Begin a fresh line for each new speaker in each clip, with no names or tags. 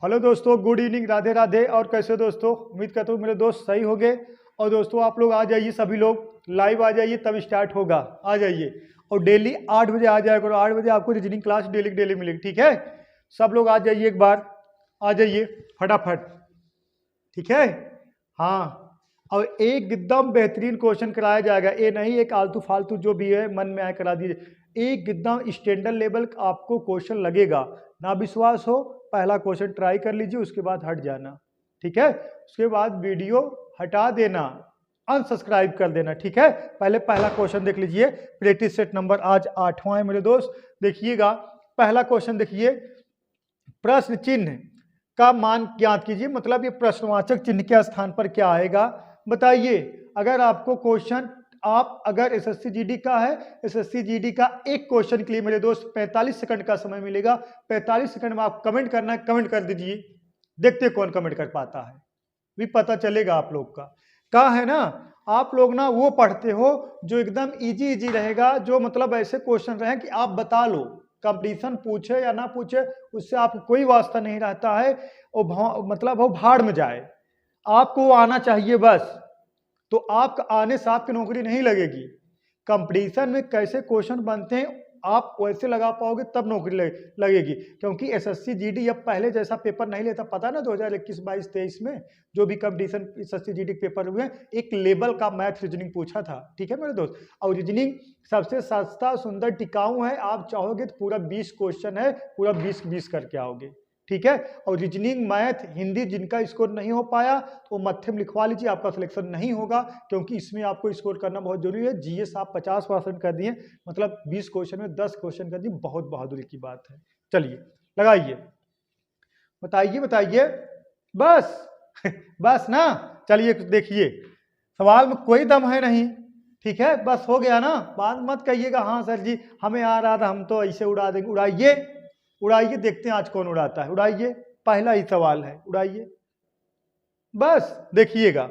Hello दोस्तों, good evening, Radhe Radhe. और कैसे दोस्तों, उम्मीद करता हूँ मेरे दोस्त सही हो गए। और दोस्तों आप लोग आ जाइए, सभी लोग लाइव आ जाइए, तब स्टार्ट होगा। आ जाइए और डेली 8 बजे आ जाया करो। 8 बजे आपको रीजनिंग क्लास डेली डेली मिलेगी, ठीक है। सब लोग आ जाइए, एक बार आ जाइए फटाफट, ठीक है। हाँ, और एकदम बेहतरीन क्वेश्चन कराया जाएगा। ये नहीं एक आलतू फालतू जो भी है मन में आए करा दीजिए। एकदम स्टैंडर्ड लेवल का आपको क्वेश्चन लगेगा। ना विश्वास हो, पहला क्वेश्चन ट्राई कर लीजिए, उसके बाद हट जाना, ठीक है। उसके बाद वीडियो हटा देना, अनसब्सक्राइब कर देना, ठीक है। पहले पहला क्वेश्चन देख लीजिए। प्रैक्टिस सेट नंबर आज 8वां है मेरे दोस्त। देखिएगा पहला क्वेश्चन, देखिए प्रश्न चिन्ह का मान ज्ञात कीजिए। मतलब ये प्रश्नवाचक चिन्ह के स्थान पर क्या आएगा बताइए। अगर आपको क्वेश्चन, आप अगर एसएससी जीडी का है, एसएससी जीडी का एक क्वेश्चन के लिए मेरे दोस्त 45 सेकंड का समय मिलेगा। 45 सेकंड में आप कमेंट करना है, कमेंट कर दीजिए। देखते कौन कमेंट कर पाता है, भी पता चलेगा आप लोग का। कहा है ना, आप लोग ना वो पढ़ते हो जो एकदम इजी इजी रहेगा, जो मतलब ऐसे क्वेश्चन रहे कि आप बता लो। कंपटीशन पूछे या ना पूछे उससे आपको कोई वास्ता नहीं रहता है। मतलब वो भाड़ में जाए, आपको वो आना चाहिए बस। तो आपका आने से आपकी नौकरी नहीं लगेगी। कंपटीशन में कैसे क्वेश्चन बनते हैं आप वैसे लगा पाओगे तब नौकरी लगेगी। क्योंकि एसएससी जीडी अब पहले जैसा पेपर नहीं लेता, पता है ना 2021, 22, 23 में जो भी कंपटीशन एसएससी जीडी पेपर हुए, एक लेवल का मैथ रीजनिंग पूछा था, ठीक है मेरे दोस्त। और रीजनिंग सबसे सस्ता, सुंदर, टिकाऊ है। आप चाहोगे तो पूरा 20 क्वेश्चन है, पूरा 20-20 करके आओगे, ठीक है। और रीजनिंग, मैथ, हिंदी जिनका स्कोर नहीं हो पाया तो मत्थे में लिखवा लीजिए, आपका सिलेक्शन नहीं होगा। क्योंकि इसमें आपको स्कोर करना बहुत जरूरी है। जीएस आप 50% कर दिए, मतलब 20 क्वेश्चन में 10 क्वेश्चन कर दिए, बहुत बहादुरी की बात है। चलिए लगाइए, बताइए बताइए, बस बस ना। चलिए देखिए, सवाल में कोई दम है नहीं, ठीक है। बस हो गया ना, बात मत कहिएगा हाँ सर जी हमें आ रहा था, हम तो ऐसे उड़ा देंगे। उड़ाइए उड़ाइए, देखते हैं आज कौन उड़ाता है। उड़ाइए, पहला ही सवाल है, उड़ाइए बस। देखिएगा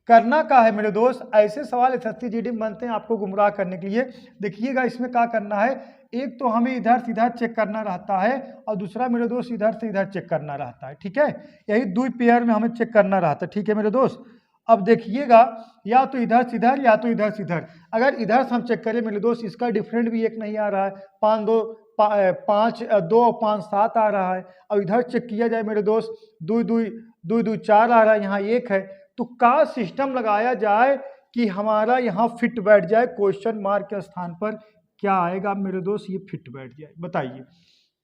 करना क्या है मेरे दोस्त, ऐसे सवाल एसएससी जीडी में बनते हैं आपको गुमराह करने के लिए। देखिएगा इसमें क्या करना है, एक तो हमें इधर से इधर चेक करना रहता है और दूसरा मेरे दोस्त इधर से इधर चेक करना रहता है, ठीक है। यही दो पेयर में हमें चेक करना रहता है, ठीक है मेरे दोस्त। अब देखिएगा, या तो इधर से इधर या तो इधर से इधर। अगर इधर से हम चेक करें मेरे दोस्त, इसका डिफरेंट भी एक नहीं आ रहा है, 5 2 5 7 आ रहा है। और इधर चेक किया जाए मेरे दोस्त, 2 2 4 आ रहा है, यहाँ 1 है। तो का सिस्टम लगाया जाए कि हमारा यहाँ फिट बैठ जाए, क्वेश्चन मार्क के स्थान पर क्या आएगा मेरे दोस्त, ये फिट बैठ जाए, बताइए।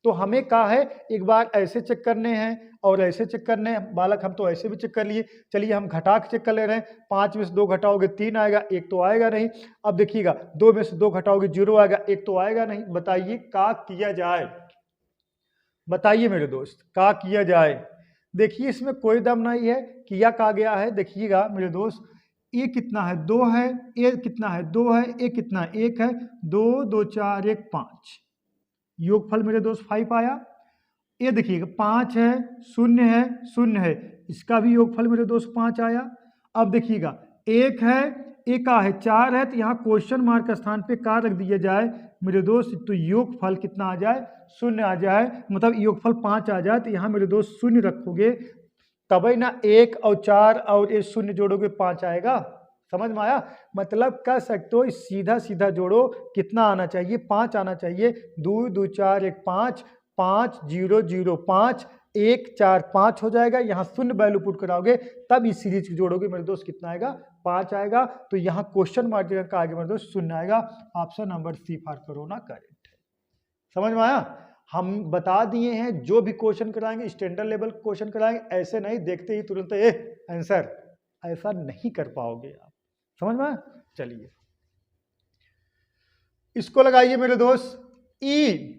तो हमें कहा है एक बार ऐसे चेक करने हैं और ऐसे चेक करने हैं। बालक हम तो ऐसे भी चेक कर लिए, चलिए हम घटा के चेक कर ले रहे हैं। 5 में से 2 घटाओगे 3 आएगा, 1 तो आएगा नहीं। अब देखिएगा 2 में से 2 घटाओगे 0 आएगा, 1 तो आएगा नहीं। बताइए क्या किया जाए, बताइए मेरे दोस्त क्या किया जाए। देखिए इसमें कोई दम नहीं है, किया कहा गया है। देखिएगा मेरे दोस्त, ये कितना है 2 है, ये कितना है 2 है, ये कितना 1 है, 2 2 4 1 5, योगफल मेरे दोस्त 5 आया। ये देखिएगा 5 है, 0 है, 0 है, इसका भी योगफल मेरे दोस्त 5 आया। अब देखिएगा 1 है, एक का है 4 है, तो यहाँ क्वेश्चन मार्क स्थान पे का रख दिया जाए मेरे दोस्त, तो योगफल कितना आ जाए, 0 आ जाए। मतलब योगफल 5 आ जाए, तो यहाँ मेरे दोस्त 0 रखोगे तभी ना 1 और 4 और ये 0 जोड़ोगे 5 आएगा। समझ में आया, मतलब कह सकते हो सीधा सीधा जोड़ो, कितना आना चाहिए, 5 आना चाहिए। 2 2 4 1 5, 5 0 0 5, 1 4 5 हो जाएगा। यहाँ 0 वैल्यू पुट कराओगे तब इस सीरीज को जोड़ोगे मेरे दोस्त, कितना आएगा, 5 आएगा। तो यहाँ क्वेश्चन मार्क का आगे मेरे दोस्त 0 आएगा। Option number C for corona correct है। समझ में आया, हम बता दिए हैं जो भी क्वेश्चन कराएंगे स्टैंडर्ड लेवल क्वेश्चन कराएंगे, ऐसे नहीं देखते ही तुरंत आंसर, ऐसा नहीं कर पाओगे आप। समझ में। चलिए इसको लगाइए मेरे दोस्त, ई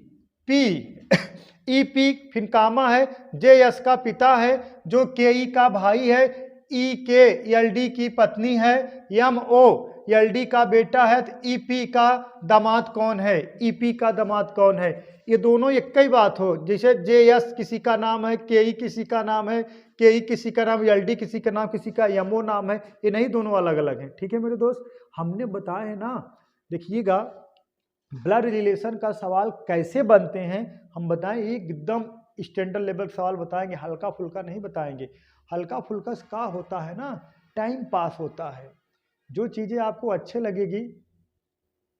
पी फिनकामा है, जे यस का पिता है, जो के ई का भाई है, ई के एल डी की पत्नी है, एम ओ एल डी का बेटा है। तो ई पी का दामाद कौन है, ई पी का दामाद कौन है। ये दोनों एक ही बात हो, जैसे जे यस किसी का नाम है, के ई किसी का नाम है, के ई किसी का नाम, एल डी किसी का नाम, किसी का एम ओ नाम है। ये नहीं, दोनों अलग अलग हैं, ठीक है मेरे दोस्त। हमने बताया है ना, देखिएगा ब्लड रिलेशन का सवाल कैसे बनते हैं हम बताएं, एकदम स्टैंडर्ड लेवल का सवाल बताएंगे, हल्का फुल्का नहीं बताएंगे। हल्का फुल्का का होता है ना, टाइम पास होता है। जो चीज़ें आपको अच्छे लगेगी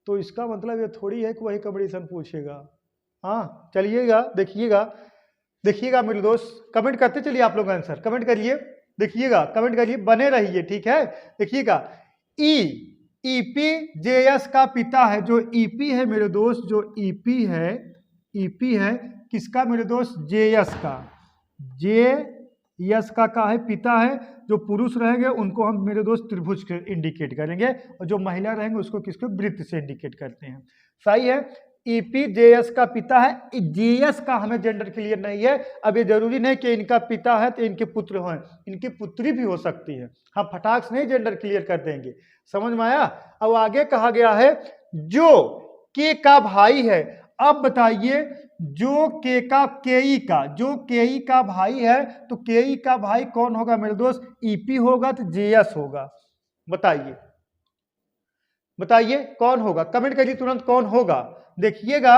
तो इसका मतलब ये थोड़ी है कि वही कंपटीशन पूछेगा। हाँ चलिएगा, देखिएगा मेरे दोस्त, कमेंट करते चलिए आप लोग, आंसर कमेंट करिए, देखिएगा कमेंट करिए, बने रहिए, ठीक है। देखिएगा ईपीजेएस का पिता है, जो ईपी है मेरे दोस्त, जो ईपी है किसका मेरे दोस्त, जेएस का, जेएस का है पिता है। जो पुरुष रहेंगे उनको हम मेरे दोस्त त्रिभुज के इंडिकेट करेंगे, और जो महिला रहेंगे उसको किसको, वृत्त से इंडिकेट करते हैं। सही है, ईपीजेएस का पिता है। जेएस का हमें जेंडर क्लियर नहीं है। अब ये जरूरी नहीं कि इनका पिता है तो इनके पुत्र हों, इनकी पुत्री भी हो सकती है। हम फटाक से नहीं जेंडर क्लियर कर देंगे, समझ में आया। अब आगे कहा गया है जो के का भाई है। अब बताइए जो के ई का भाई है, तो के ई का भाई कौन होगा मेरे दोस्त, ईपी होगा तो जेएस होगा। बताइए कौन होगा, कमेंट करिए तुरंत कौन होगा। देखिएगा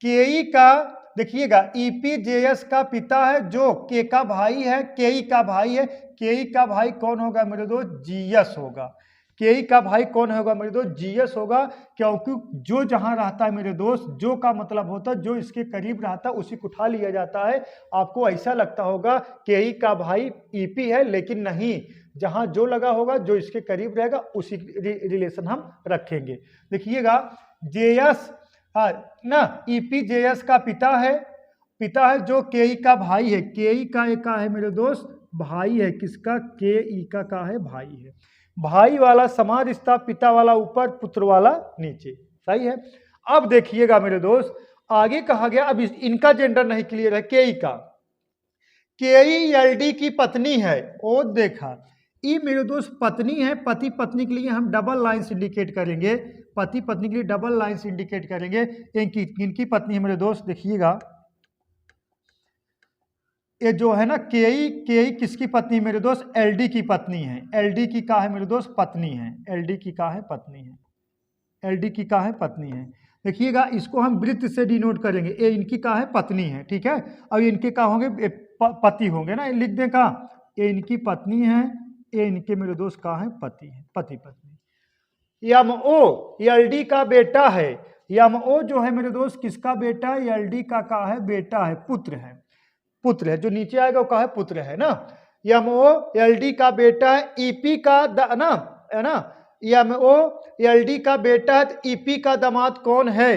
केई का, देखिएगा ईपीजेएस का पिता है, जो के का भाई है, केई का भाई है। केई का भाई कौन होगा मेरे दोस्त, जीएस होगा। केई का भाई कौन होगा मेरे दोस्त, जीएस होगा। क्योंकि जो जहां रहता है मेरे दोस्त, जो का मतलब होता है जो इसके करीब रहता है उसी को उठा लिया जाता है। आपको ऐसा लगता होगा केई का भाई ईपी है, लेकिन नहीं, जहां जो लगा होगा जो इसके करीब रहेगा उसी रिलेशन हम रखेंगे। देखिएगा जेएस ना, ईपीजेएस का पिता है जो केई का भाई है। केई का है मेरे दोस्त भाई है, किसका, केई का है भाई है। भाई वाला समान रिश्ता, पिता वाला ऊपर पुत्र वाला नीचे, सही है। अब देखिएगा मेरे दोस्त आगे कहा गया, अब इनका जेंडर नहीं क्लियर है। केई एलडी की पत्नी है। ओ देखा, ये मेरे दोस्त पत्नी है, पति पत्नी के लिए हम डबल लाइन्स इंडिकेट करेंगे, पति पत्नी के लिए डबल लाइन्स इंडिकेट करेंगे। इनकी पत्नी है मेरे दोस्त, देखिएगा ये जो है ना केई किसकी पत्नी मेरे दोस्त, एलडी की पत्नी है। एलडी की का है मेरे दोस्त, पत्नी है। एलडी की का है, पत्नी है। एलडी की का है, पत्नी है। देखिएगा इसको हम वृत्त से डिनोट करेंगे। ये इनकी का है, पत्नी है, ठीक है। अब इनके का होंगे, पति होंगे ना, लिख दें का, ये इनकी पत्नी है, ये इनके मेरे दोस्त का है, पति है, पति पत्नी। यमओ एलडी का बेटा है। यमओ जो है मेरे दोस्त किसका बेटा है, एलडी का है, बेटा है, पुत्र है, जो नीचे आएगा वो का है, पुत्र है ना। यमओ एलडी का बेटा है, ईपी का ना, है ना। यमओ एलडी का बेटा है, ईपी का दामाद कौन है,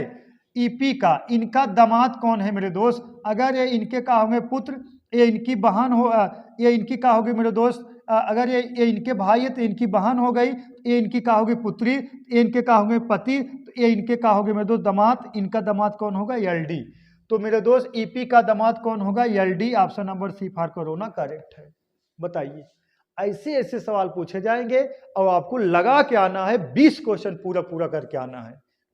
ईपी का, इनका दामाद कौन है मेरे दोस्त। अगर ये इनके का होंगे पुत्र, ये इनकी बहन हो, ये इनकी का होगी मेरे दोस्त। अगर ये इनके भाई है तो इनकी बहन हो गई, ये इनकी का होगी पुत्री, ये इनके का होंगे पति, तो ये इनके का होगे मेरे दोस्त दामाद। इनका दामाद कौन होगा, एलडी। तो मेरे दोस्त ईपी का दामाद कौन होगा, LD. Option number C for corona correct है। बताइए, ऐसे ऐसे सवाल पूछे जाएंगे और आपको लगा के आना है, 20 क्वेश्चन पूरा करके आना है,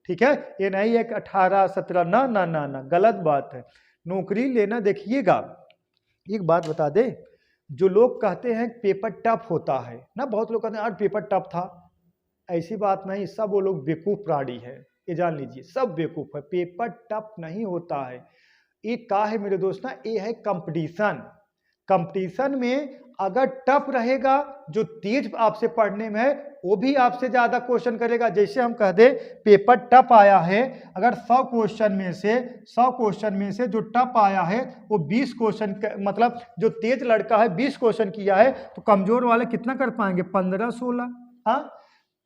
ठीक है। ये नहीं है कि 18 17, ना, गलत बात है। नौकरी लेना, देखिएगा एक बात बता दे, जो लोग कहते हैं पेपर टफ होता है ना, बहुत लोग कहते हैं यार पेपर टफ था, ऐसी बात नहीं, सब वो लोग बेवकूफ प्राणी है, ये जान लीजिए, सब बेवकूफ है। पेपर टफ नहीं होता है। एक का है मेरे दोस्त ना, ये है कंपटीशन। कंपटीशन में अगर टफ रहेगा, जो तेज आपसे पढ़ने में है वो भी आपसे ज्यादा क्वेश्चन करेगा। जैसे हम कह दे पेपर टफ आया है, अगर 100 क्वेश्चन में से जो टफ आया है वो 20 क्वेश्चन, मतलब जो तेज लड़का है 20 क्वेश्चन किया है, तो कमजोर वाले कितना कर पाएंगे, 15-16। हाँ,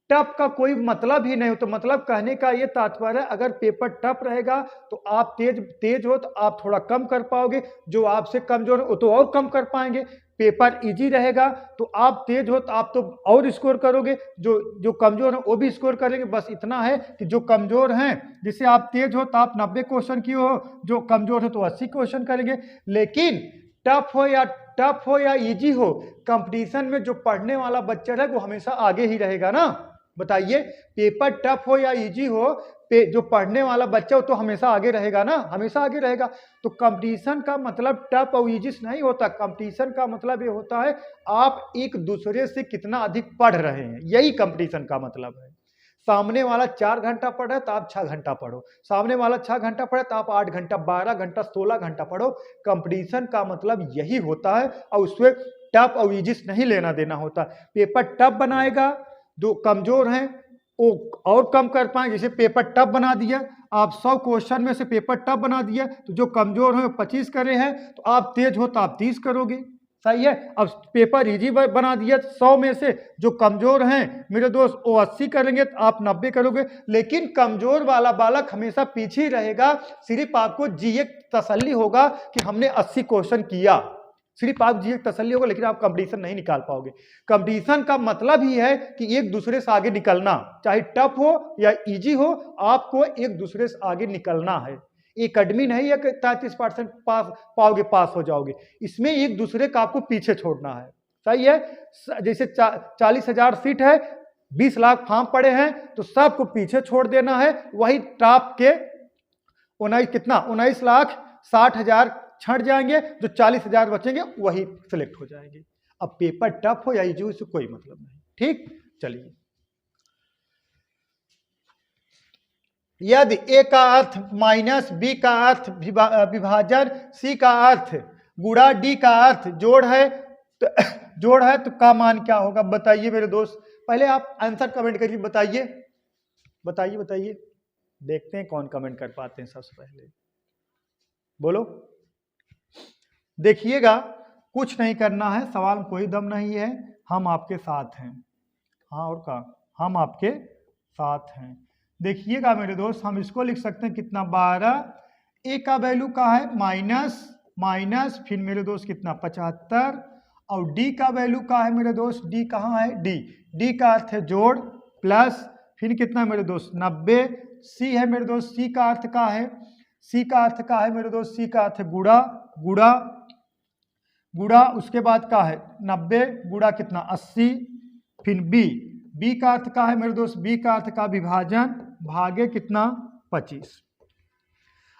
टफ का कोई मतलब ही नहीं हो। तो मतलब कहने का ये तात्पर्य, अगर पेपर टफ रहेगा तो आप तेज हो तो आप थोड़ा कम कर पाओगे, जो आपसे कमजोर हो तो और कम कर पाएंगे। पेपर इजी रहेगा तो आप तेज हो तो आप तो और स्कोर करोगे, जो कमजोर है वो भी स्कोर करेंगे। बस इतना है कि जो कमजोर हैं, जिससे आप तेज हो तो आप 90 क्वेश्चन किए हो, जो कमजोर है तो 80 क्वेश्चन करेंगे। लेकिन टफ हो या इजी हो, कंपटीशन में जो पढ़ने वाला बच्चा है वो हमेशा आगे ही रहेगा ना। बताइए, पेपर टफ हो या इजी हो, जो पढ़ने वाला बच्चा हो तो हमेशा आगे रहेगा ना, हमेशा आगे रहेगा। तो कंपटीशन का मतलब टफ और इजी नहीं होता। कंपटीशन का मतलब ये होता है आप एक दूसरे से कितना अधिक पढ़ रहे हैं, यही कंपटीशन का मतलब है। सामने वाला 4 घंटा पढ़ रहा है तो आप 6 घंटा पढ़ो, सामने वाला 6 घंटा पढ़े तो आप 8 घंटा, 12 घंटा, 16 घंटा पढ़ो। कंपटीशन का मतलब यही होता है, और उसमें टफ और इजी नहीं लेना देना होता। पेपर टफ बनाएगा, जो कमजोर हैं वो और कम कर पाए। जैसे पेपर टफ बना दिया, आप 100 क्वेश्चन में से पेपर टफ बना दिया, तो जो कमजोर हैं 25 करे हैं, तो आप तेज हो तो आप 30 करोगे, सही है। अब पेपर इजी बना दिया 100 में से, जो कमजोर हैं मेरे दोस्त वो 80 करेंगे तो आप 90 करोगे। लेकिन कमजोर वाला बालक हमेशा पीछे ही रहेगा, सिर्फ आपको जीए तसल्ली होगा कि हमने 80 क्वेश्चन किया, सिर्फ आप जीए तसल्ली होगा, लेकिन आप कंपटीशन नहीं निकाल पाओगे। कंपटीशन का मतलब ही है कि एक दूसरे से आगे निकलना, चाहे टफ हो या इजी हो, आपको एक दूसरे से आगे निकलना है। एकेडमी नहीं है कि 33% पाओगे पास हो जाओगे, इसमें एक दूसरे का आपको पीछे छोड़ना है, सही है। जैसे 40,000 सीट है, 20 लाख फॉर्म पड़े हैं, तो सबको पीछे छोड़ देना है। वही टॉप के 19,60,000 छट जाएंगे, जो 40,000 बचेंगे वही सिलेक्ट हो जाएंगे। अब पेपर टफ हो या इजी, उससे कोई मतलब नहीं, ठीक। चलिए, यदि ए का अर्थ माइनस, बी का अर्थ विभाजन, सी का अर्थ गुणा, डी का अर्थ जोड़ है, तो का मान क्या होगा बताइए मेरे दोस्त। पहले आप आंसर कमेंट करिए, बताइए बताइए बताइए, देखते हैं कौन कमेंट कर पाते हैं सबसे पहले, बोलो। देखिएगा, कुछ नहीं करना है, सवाल में कोई दम नहीं है, हम आपके साथ हैं। हाँ, और का हम आपके साथ हैं। देखिएगा मेरे दोस्त, हम इसको लिख सकते हैं कितना, 12, ए का वैल्यू का है माइनस, फिर मेरे दोस्त कितना 75, और डी का वैल्यू का है मेरे दोस्त, डी कहाँ है, डी का अर्थ है जोड़, प्लस फिर कितना मेरे दोस्त 90, सी है मेरे दोस्त, सी का अर्थ का है, सी का अर्थ का है मेरे दोस्त, सी का अर्थ है गुड़ा, उसके बाद का है 90 गुड़ा कितना 80, फिर बी का अर्थ का है मेरे दोस्त, बी का अर्थ का विभाजन भागे कितना 25।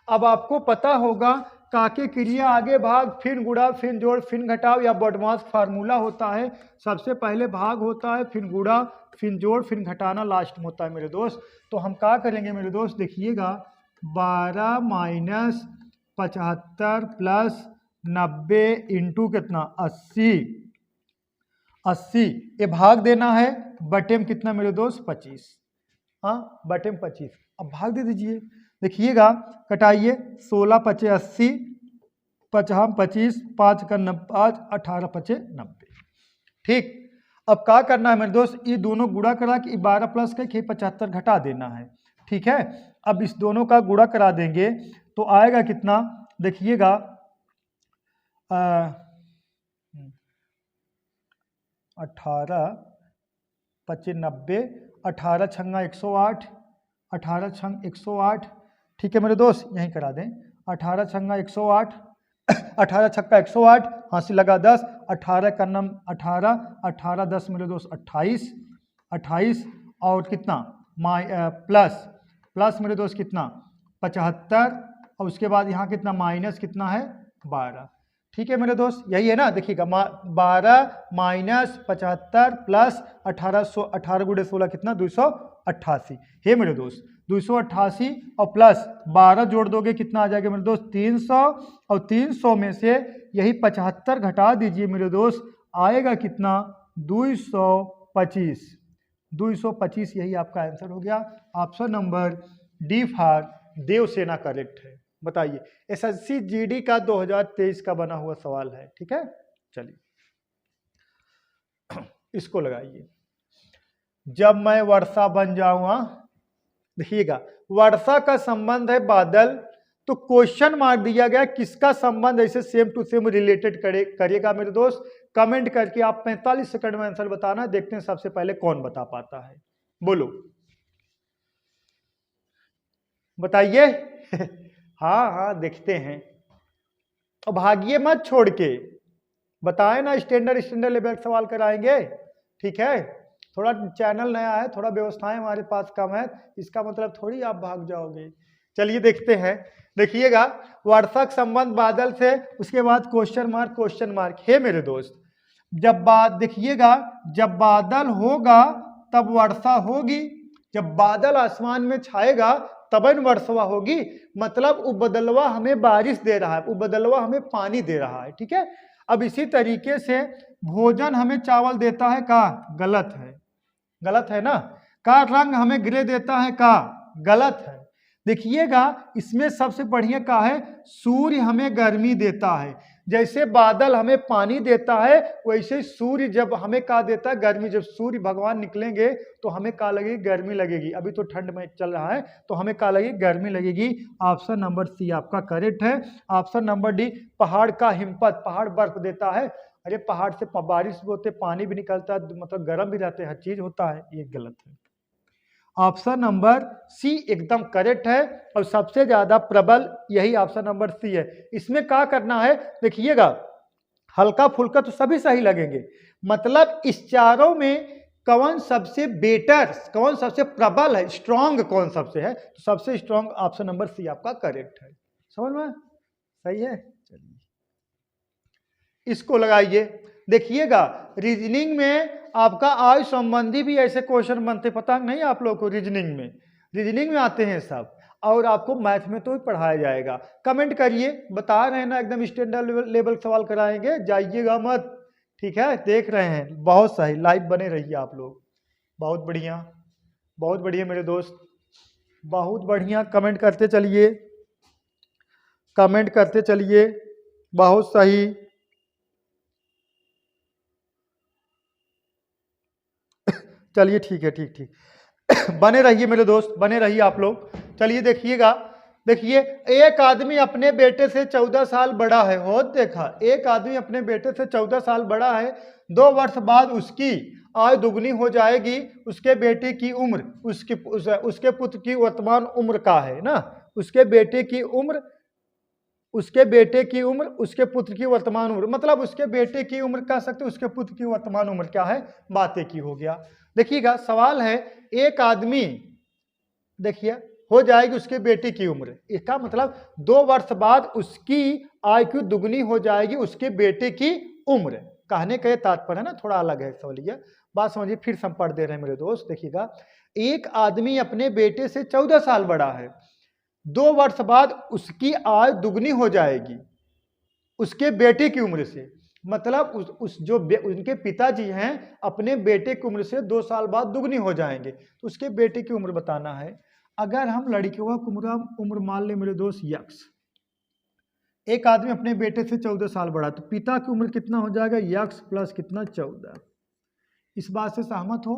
अब आपको पता होगा काके क्रिया आगे भाग, फिर गुड़ा, फिर जोड़, फिर घटाव या बॉडमास फार्मूला होता है। सबसे पहले भाग होता है, फिर गुड़ा, फिर जोड़, फिर घटाना लास्ट में होता है मेरे दोस्त। तो हम क्या करेंगे मेरे दोस्त, देखिएगा 12 माइनस 75 प्लस 90 इंटू कितना 80, ये भाग देना है, बटे में कितना मेरे दोस्त 25, हाँ बटे में 25। अब भाग दे दीजिए, देखिएगा कटाइए, 16 पचे 80, 50 25, 5 का 5, 18 पचे 90, ठीक। अब क्या करना है मेरे दोस्त, ये दोनों गुणा करा कि 12 प्लस का 75 घटा देना है, ठीक है। अब इस दोनों का गुणा करा देंगे तो आएगा कितना, देखिएगा 18 पचे 90, 18 छंगा 108, 18 छंग 108, ठीक है मेरे दोस्त, यहीं करा दें, 18 छंगा 108, 18 छक्का 108, हासिल लगा 10, 18 का नम 18, 18 10 मेरे दोस्त 28, और कितना प्लस मेरे दोस्त कितना 75, और उसके बाद यहाँ कितना माइनस कितना है 12, ठीक है मेरे दोस्त, यही है ना। देखिएगा 12 माइनस 75 प्लस 18 गुणे 16 कितना 288 है मेरे दोस्त, 288, और प्लस 12 जोड़ दोगे कितना आ जाएगा मेरे दोस्त 300, और 300 में से यही 75 घटा दीजिए मेरे दोस्त, आएगा कितना 225, यही आपका आंसर हो गया। Option number D for Devsena correct है। बताइए, एसएससी जीडी का 2023 का बना हुआ सवाल है, ठीक है। चलिए इसको लगाइए, जब मैं वर्षा बन जाऊंगा, देखिएगा वर्षा का संबंध है बादल, तो क्वेश्चन मार्क दिया गया, किसका संबंध ऐसे सेम टू सेम रिलेटेड करिएगा मेरे दोस्त। कमेंट करके आप 45 सेकंड में आंसर बताना, देखते हैं सबसे पहले कौन बता पाता है, बोलो बताइए। हाँ देखते हैं, अब भागिए मत छोड़ के, बताए ना स्टैंडर्ड लेवल सवाल कराएंगे, ठीक है। थोड़ा चैनल नया है, थोड़ा व्यवस्थाएं हमारे पास कम है, इसका मतलब थोड़ी आप भाग जाओगे। चलिए देखते हैं, देखिएगा वर्षा का संबंध बादल से, उसके बाद क्वेश्चन मार्क है मेरे दोस्त। जब देखिएगा जब बादल होगा तब वर्षा होगी, जब बादल आसमान में छाएगा तबन वर्षवा होगी, मतलब वो बदलवा हमें बारिश दे रहा है, वो बदलवा हमें पानी दे रहा है। ठीक है, अब इसी तरीके से भोजन हमें चावल देता है का, गलत है, गलत है ना। का रंग हमें ग्रे देता है का, गलत है। देखिएगा इसमें सबसे बढ़िया का है, सूर्य हमें गर्मी देता है। जैसे बादल हमें पानी देता है वैसे सूर्य जब हमें का देता है, गर्मी। जब सूर्य भगवान निकलेंगे तो हमें का लगेगी, गर्मी लगेगी। अभी तो ठंड में चल रहा है तो हमें का लगेगी, गर्मी लगेगी। ऑप्शन नंबर सी आपका करेक्ट है। ऑप्शन नंबर डी, पहाड़ का हिमपत, पहाड़ बर्फ देता है। अरे पहाड़ से बारिश भी होते, पानी भी निकलता है, मतलब गर्म भी रहते हैं, हर चीज होता है, ये गलत है। ऑप्शन नंबर सी एकदम करेक्ट है और सबसे ज्यादा प्रबल यही ऑप्शन नंबर सी है। इसमें क्या करना है देखिएगा, हल्का फुल्का तो सभी सही लगेंगे, मतलब इस चारों में कौन सबसे बेटर, कौन सबसे प्रबल है, स्ट्रांग कौन सबसे है, तो सबसे स्ट्रांग ऑप्शन नंबर सी आपका करेक्ट है। समझ में सही है। चलिए इसको लगाइए। देखिएगा रीजनिंग में आपका आयु संबंधी भी ऐसे क्वेश्चन बनते, पता नहीं आप लोगों को, रीजनिंग में आते हैं सब, और आपको मैथ में तो ही पढ़ाया जाएगा। कमेंट करिए, बता रहे हैं ना एकदम स्टैंडर्ड लेवल सवाल कराएंगे, जाइएगा मत। ठीक है, देख रहे हैं, बहुत सही, लाइव बने रहिए आप लोग। बहुत बढ़िया, बहुत बढ़िया मेरे दोस्त, बहुत बढ़िया। कमेंट करते चलिए, कमेंट करते चलिए, बहुत सही। चलिए ठीक है, ठीक ठीक बने रहिए मेरे दोस्त, बने रहिए आप लोग। चलिए देखिएगा, देखिए एक आदमी अपने बेटे से 14 साल बड़ा है, हो देखा, एक आदमी अपने बेटे से 14 साल बड़ा है, 2 वर्ष बाद उसकी आयु दुगनी हो जाएगी, उसके बेटे की उम्र, उसके पुत्र की वर्तमान उम्र का है ना, उसके बेटे की उम्र, उसके बेटे की उम्र, उसके पुत्र की वर्तमान उम्र, मतलब उसके बेटे की उम्र कह सकते, उसके पुत्र की वर्तमान उम्र क्या है, बातें की हो गया। देखिएगा सवाल है, एक आदमी, देखिए हो जाएगी उसके बेटे की उम्र, इसका मतलब 2 वर्ष बाद उसकी आयु दुगनी हो जाएगी, उसके बेटे की उम्र। कहने का तात्पर्य है ना, थोड़ा अलग है सवालिया, बात समझिए। फिर से हम पढ़ दे रहे हैं मेरे दोस्त, देखिएगा एक आदमी अपने बेटे से 14 साल बड़ा है, 2 वर्ष बाद उसकी आयु दुगनी हो जाएगी उसके बेटे की उम्र से, मतलब उनके पिताजी हैं अपने बेटे की उम्र से 2 साल बाद दुगनी हो जाएंगे, तो उसके बेटे की उम्र बताना है। अगर हम लड़कियों की उम्र मान ले मेरे दोस्त यक्स, एक आदमी अपने बेटे से 14 साल बड़ा, तो पिता की उम्र कितना हो जाएगा, यक्स प्लस कितना 14। इस बात से सहमत हो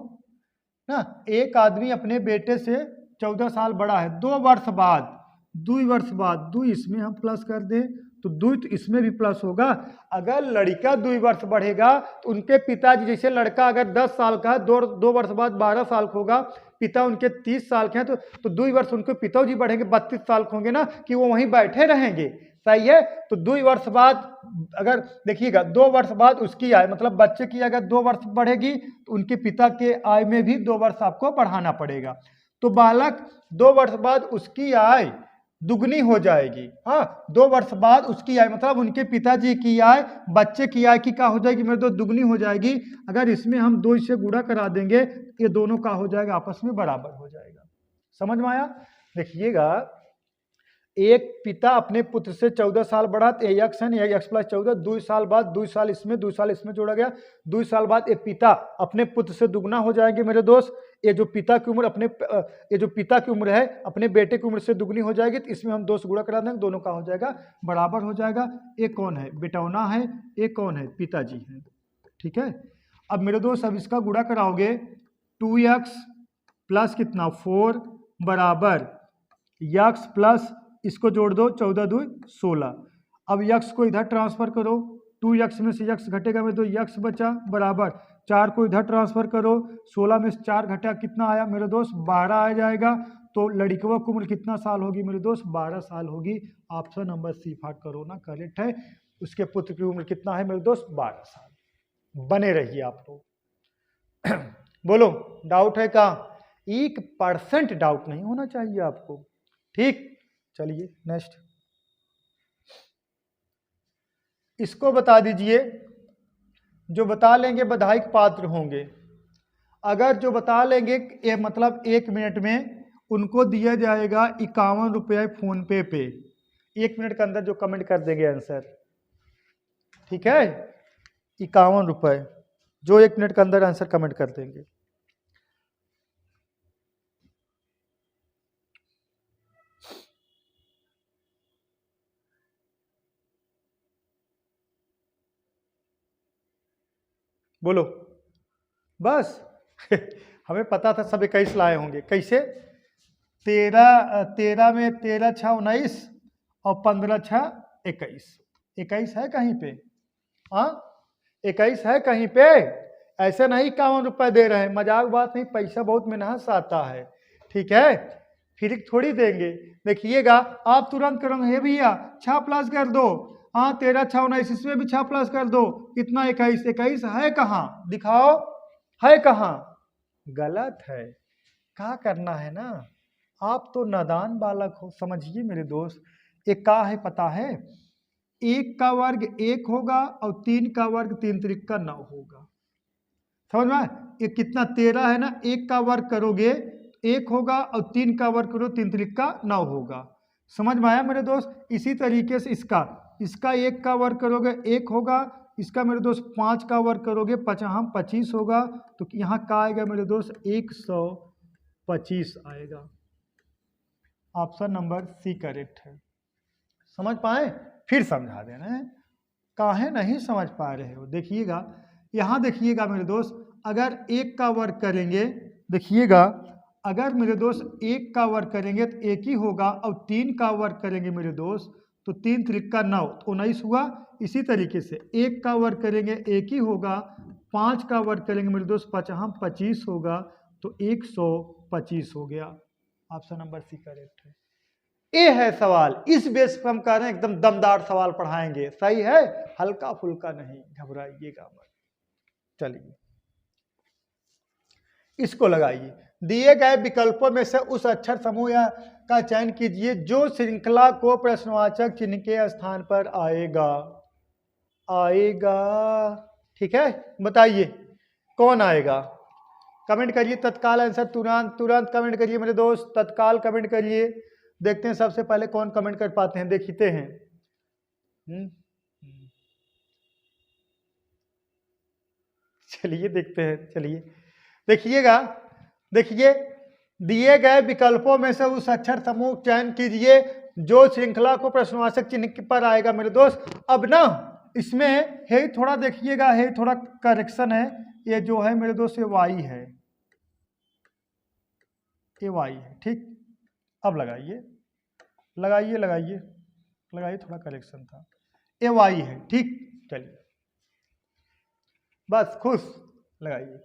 ना। एक आदमी अपने बेटे से 14 साल बड़ा है, 2 वर्ष बाद, 2 वर्ष बाद, 2 इसमें हम प्लस कर दें तो 2 तो इसमें भी प्लस होगा। अगर लड़का 2 वर्ष बढ़ेगा तो उनके पिताजी, जैसे लड़का अगर 10 साल का है, 2 वर्ष बाद 12 साल का होगा, पिता उनके 30 साल के हैं, तो 2 वर्ष उनके पिताजी बढ़ेंगे, 32 साल के होंगे ना, कि वो वहीं बैठे रहेंगे। सही है, तो 2 वर्ष बाद, अगर देखिएगा 2 वर्ष बाद उसकी आय, मतलब बच्चे की अगर 2 वर्ष बढ़ेगी तो उनके पिता के आय में भी 2 वर्ष आपको बढ़ाना पड़ेगा, तो बालक 2 वर्ष बाद उसकी आय दुगनी हो जाएगी। हाँ, 2 वर्ष बाद उसकी आय, मतलब उनके पिताजी की आय बच्चे की आय की क्या हो जाएगी मेरे दोस्त, दुगनी हो जाएगी। अगर इसमें हम 2 से गुणा करा देंगे, ये दोनों का हो जाएगा, आपस में बराबर हो जाएगा। समझ में आया। देखिएगा एक पिता अपने पुत्र से 14 साल बड़ा, तो एक्स है, एक्स प्लस 14, 2 साल बाद 2 साल इसमें 2 साल इसमें जोड़ा गया, 2 साल बाद ये पिता अपने पुत्र से दुगना हो जाएंगे मेरे दोस्त। ये जो पिता की उम्र ये जो पिता की उम्र है अपने बेटे की उम्र से दुगनी हो जाएगी, तो इसमें हम 2 से गुणा करा देंगे, दोनों का हो जाएगा बराबर हो जाएगा। एक कौन है, बेटौना है, एक कौन है, पिताजी है। ठीक है, अब मेरे दोस्त अब इसका गुणा कराओगे, 2x प्लस कितना 4 बराबर यक्स प्लस, इसको जोड़ दो, 14 2 16। अब यक्स को इधर ट्रांसफर करो, 2x में से यक्स घटेगा में 2 यक्स बचा बराबर 4 को इधर ट्रांसफर करो, 16 में से 4 घटा कितना आया मेरे दोस्त, 12 आ जाएगा। तो लड़कियों की उम्र कितना साल होगी मेरे दोस्त, 12 साल होगी। ऑप्शन नंबर सी फाट करो ना, करेक्ट है। उसके पुत्र की उम्र कितना है मेरे दोस्त, 12 साल। बने रहिए आप लोग। बोलो डाउट है क्या, 1% डाउट नहीं होना चाहिए आपको। ठीक, चलिए नेक्स्ट, इसको बता दीजिए, जो बता लेंगे बधाई के पात्र होंगे। अगर जो बता लेंगे मतलब 1 मिनट में, उनको दिया जाएगा 51 रुपये फोन पे 1 मिनट के अंदर जो कमेंट कर देंगे आंसर, ठीक है, 51 रुपये जो 1 मिनट के अंदर आंसर कमेंट कर देंगे। बोलो बस हमें पता था सब 21 लाए होंगे। कैसे? 13 में 13 छः 19 और 15 छः 21। 21 है कहीं पे? हाँ 21 है कहीं पे? ऐसे नहीं 51 रुपये दे रहे हैं, मजाक बात नहीं, पैसा बहुत मेहनत से आता है, ठीक है, फिर थोड़ी देंगे। देखिएगा आप तुरंत करोगे, भैया 6 प्लस कर दो, हाँ 13 छः 19, इसमें भी 6 प्लस कर दो, कितना 21। 21 है कहाँ? दिखाओ, है कहाँ? गलत है। क्या करना है ना, आप तो नादान बालक हो, समझिए मेरे दोस्त। एक का है पता है, 1 का वर्ग 1 होगा और 3 का वर्ग 3 त्रिक 9 होगा, समझ में? ये कितना 13 है ना, 1 का वर्ग करोगे 1 होगा और 3 का वर्ग करो 3 त्रिक 9 होगा, समझ में आया मेरे दोस्त? इसी तरीके से इसका 1 का वर्ग करोगे 1 होगा, इसका मेरे दोस्त 5 का वर्ग करोगे 25 होगा, तो यहाँ का आएगा मेरे दोस्त 125 आएगा। ऑप्शन नंबर सी करेक्ट है। समझ पाए? फिर समझा दे रहे हैं, काहे नहीं समझ पा रहे हो? देखिएगा यहाँ, देखिएगा मेरे दोस्त, अगर 1 का वर्ग करेंगे, देखिएगा अगर मेरे दोस्त 1 का वर्ग करेंगे तो 1 ही होगा, और 3 का वर्ग करेंगे मेरे दोस्त तो 3 त्रिक 9 तो 19 हुआ। इसी तरीके से 1 का वर्ग करेंगे 1 ही होगा, 5 का वर्ग करेंगे मेरे दोस्त 25 होगा, तो 125 हो गया। ऑप्शन नंबर सी करेक्ट है। ये है सवाल, इस बेस पर हम कह रहे हैं एकदम दमदार सवाल पढ़ाएंगे, सही है, हल्का फुल्का नहीं, घबराइएगा मत। चलिए इसको लगाइए, दिए गए विकल्पों में से उस अक्षर समूह या का चयन कीजिए जो श्रृंखला को प्रश्नवाचक चिन्ह के स्थान पर आएगा। ठीक है, बताइए कौन आएगा? कमेंट करिए तत्काल आंसर, तुरंत कमेंट करिए मेरे दोस्त, तत्काल कमेंट करिए। देखते हैं सबसे पहले कौन कमेंट कर पाते हैं, देखते हैं। चलिए देखते हैं, चलिए देखिएगा, देखिए दिए गए विकल्पों में से उस अक्षर समूह चयन कीजिए जो श्रृंखला को प्रश्नवाचक चिन्ह पर आएगा मेरे दोस्त। अब ना इसमें है थोड़ा, देखिएगा है थोड़ा करेक्शन है, ये जो है मेरे दोस्त ये वाई है, ये वाई है, ठीक। अब लगाइए लगाइए लगाइए लगाइए, थोड़ा करेक्शन था, ये वाई है, ठीक। चलिए बस खुश, लगाइए।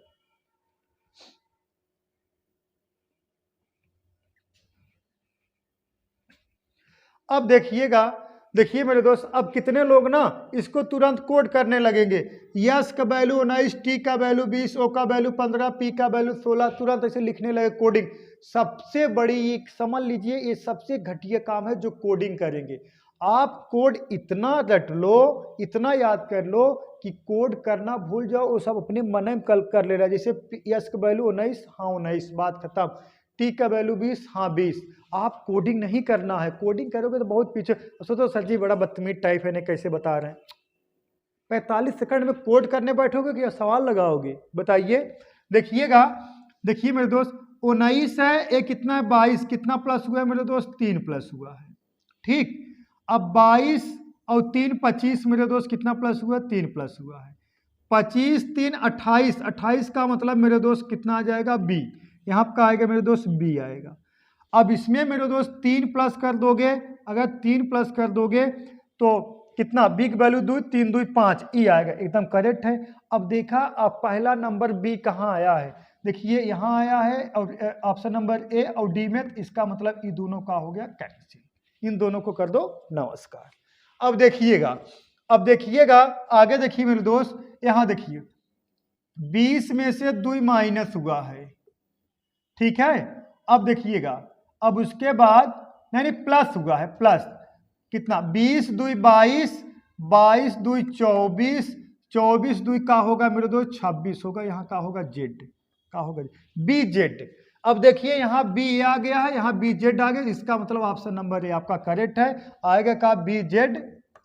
अब देखिएगा, देखिए मेरे दोस्त, अब कितने लोग ना इसको तुरंत कोड करने लगेंगे। यस का वैल्यू 19, टी का वैल्यू 20, ओ का वैल्यू 15, पी का वैल्यू 16, तुरंत ऐसे लिखने लगे कोडिंग। सबसे बड़ी एक समझ लीजिए, ये सबसे घटिया काम है जो कोडिंग करेंगे। आप कोड इतना रट लो, इतना याद कर लो कि कोड करना भूल जाओ, वो सब अपने मन में कल कर ले रहा है। जैसे यस का वैल्यू 19, हाँ 19, बात खत्म। टी का वैल्यू 20, हाँ 20। आप कोडिंग नहीं करना है, कोडिंग करोगे तो बहुत पीछे। सोचो सर जी बड़ा बदतमीज टाइप है, ने कैसे बता रहे हैं। 45 सेकंड में कोड करने बैठोगे कि सवाल लगाओगे, बताइए। देखिएगा, देखिए मेरे दोस्त, 19 है, ये कितना है 22, कितना प्लस हुआ है मेरे दोस्त? 3 प्लस हुआ है, ठीक। अब 22 और 3 25 मेरे दोस्त, कितना प्लस हुआ? 3 प्लस हुआ है। 25 3 28, 28 का मतलब मेरे दोस्त कितना आ जाएगा? बी। यहाँ का आएगा मेरे दोस्त बी आएगा। अब इसमें मेरे दोस्त 3 प्लस कर दोगे, अगर 3 प्लस कर दोगे तो कितना? बी की वैल्यू 2, 3 2 5, ई आएगा, एकदम करेक्ट है। अब देखा, अब पहला नंबर बी कहाँ आया है? देखिए यहाँ आया है, और ऑप्शन नंबर ए और डी में, इसका मतलब ये दोनों का हो गया कैंसिल, इन दोनों को कर दो नमस्कार। अब देखिएगा, अब देखिएगा आगे, देखिए मेरे दोस्त, यहाँ देखिए 20 में से 2 माइनस हुआ है, ठीक है। अब देखिएगा, अब उसके बाद यानी प्लस हुआ है, प्लस कितना? 20 2 22, 22 2 24, 24 2 का होगा मेरे दोस्त 26 होगा, यहाँ का होगा जेड, क्या होगा बी जेड। अब देखिए यहाँ बी आ गया है, यहाँ बी जेड आ गया, इसका मतलब ऑप्शन नंबर ए आपका करेक्ट है। आएगा का बी जेड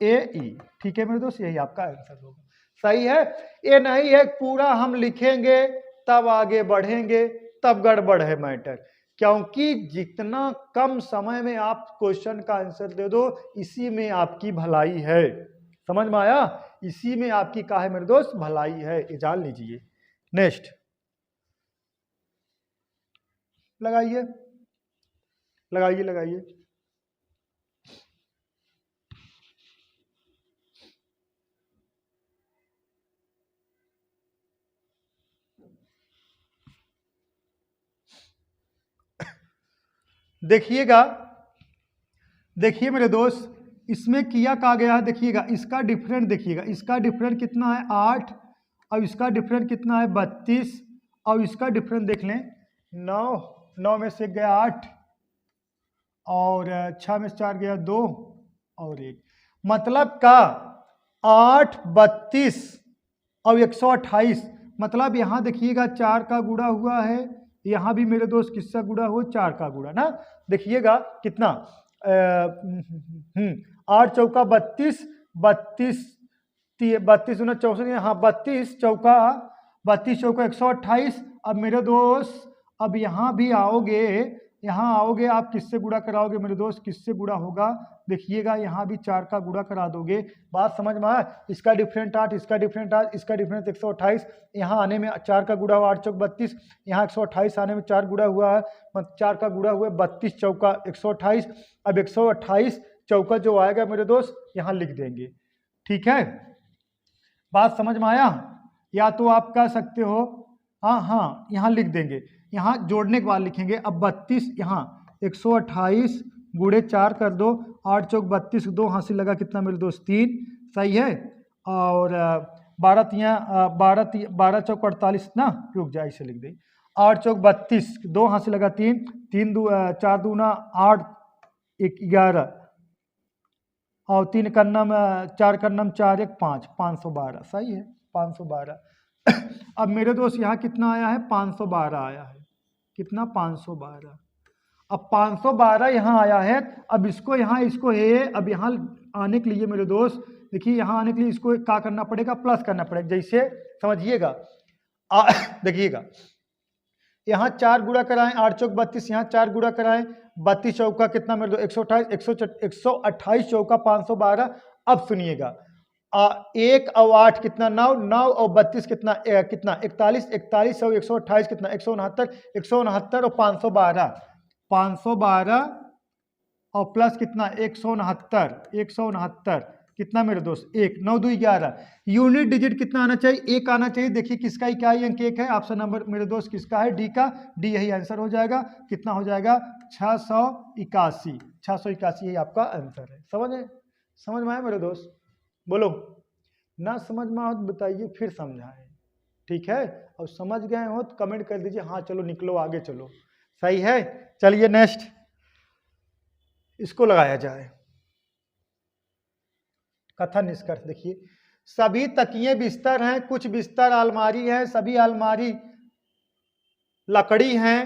ए ई। ठीक है मेरे दोस्त, यही आपका आंसर होगा। सही है। ये नहीं है पूरा हम लिखेंगे तब आगे बढ़ेंगे, तब गड़बड़ है मैटर, क्योंकि जितना कम समय में आप क्वेश्चन का आंसर दे दो इसी में आपकी भलाई है। समझ में आया? इसी में आपकी क्या है मेरे दोस्त, भलाई है। ये जान लीजिए। नेक्स्ट लगाइए लगाइए लगाइए। देखिएगा, देखिए मेरे दोस्त, इसमें किया कहा गया है, देखिएगा इसका डिफरेंट, देखिएगा इसका डिफरेंट कितना है 8, और इसका डिफरेंट कितना है 32, और इसका डिफरेंट देख लें 9, 9 में से गया 8, और 6 में से 4 गया 2 और 1, मतलब का 8, 32 और 128, मतलब यहाँ देखिएगा 4 का गुणा हुआ है, यहाँ भी मेरे दोस्त किसका गुणा हुआ, 4 का गुणा ना। देखिएगा कितना 8 चौका 32, 32 32 गुना 64, हाँ 32 चौका 128। अब मेरे दोस्त अब यहाँ भी आओगे, यहाँ आओगे आप किससे गुणा कराओगे मेरे दोस्त, किससे गुणा होगा, देखिएगा यहाँ भी 4 का गुणा करा दोगे। बात समझ में आया? इसका डिफरेंट 8, इसका डिफरेंट 8, इसका डिफरेंट 128, यहाँ आने में 4 का गुणा हुआ 8 चौक 32, यहाँ 128 आने में 4 गुणा हुआ है, 4 का गुणा हुआ 32 चौका 128। अब 128 चौका जो आएगा मेरे दोस्त यहाँ लिख देंगे। ठीक है, बात समझ में आया? या तो आप कह सकते हो हाँ यहाँ लिख देंगे, यहाँ जोड़ने के बाद लिखेंगे। अब 32 यहाँ 128 गुणे 4 कर दो, 8 चौक 32, 2 हाथ से लगा कितना मेरे दोस्त 3, सही है। और 12 चौक 48 ना, रुक जाए इसे लिख दे, 8 चौक 32, 2 हाथ से लगा 3, 4 दूना 8, 11 और 3 कन्नम 4 कन्नम 4 1 5, 512, सही है 512। अब मेरे दोस्त यहाँ कितना आया है 512 आया है, कितना 512। अब 512 यहाँ आया है, अब इसको यहाँ इसको है, अब यहाँ आने के लिए मेरे दोस्त देखिए यहाँ आने के लिए इसको क्या करना पड़ेगा, प्लस करना पड़ेगा। जैसे समझिएगा, देखिएगा यहाँ 4 गुणा कराएं, 8 चौक 32, यहाँ 4 गुणा कराएं, 32 चौका कितना मेरे दोस्त 128 चौका 512। अब सुनिएगा 1 और 8 कितना 9, 9 और 32 कितना 41, 41 और 128 कितना 169, 169 और 512, 512 और प्लस कितना 169, 169 कितना मेरे दोस्त 1, 9 2 11। यूनिट डिजिट कितना आना चाहिए, 1 आना चाहिए। देखिए किसका ही क्या अंक 1 है, ऑप्शन नंबर मेरे दोस्त किसका है, डी का, डी यही आंसर हो जाएगा। कितना हो जाएगा 681, 681 यही आपका आंसर है। समझ में आया मेरे दोस्त? बोलो, ना समझ में आओ तो बताइए फिर समझाएं, ठीक है? और समझ गए हो तो कमेंट कर दीजिए हाँ चलो निकलो आगे चलो, सही है। चलिए नेक्स्ट इसको लगाया जाए, कथन निष्कर्ष। देखिए सभी तकिए बिस्तर हैं, कुछ बिस्तर अलमारी है, सभी अलमारी लकड़ी हैं,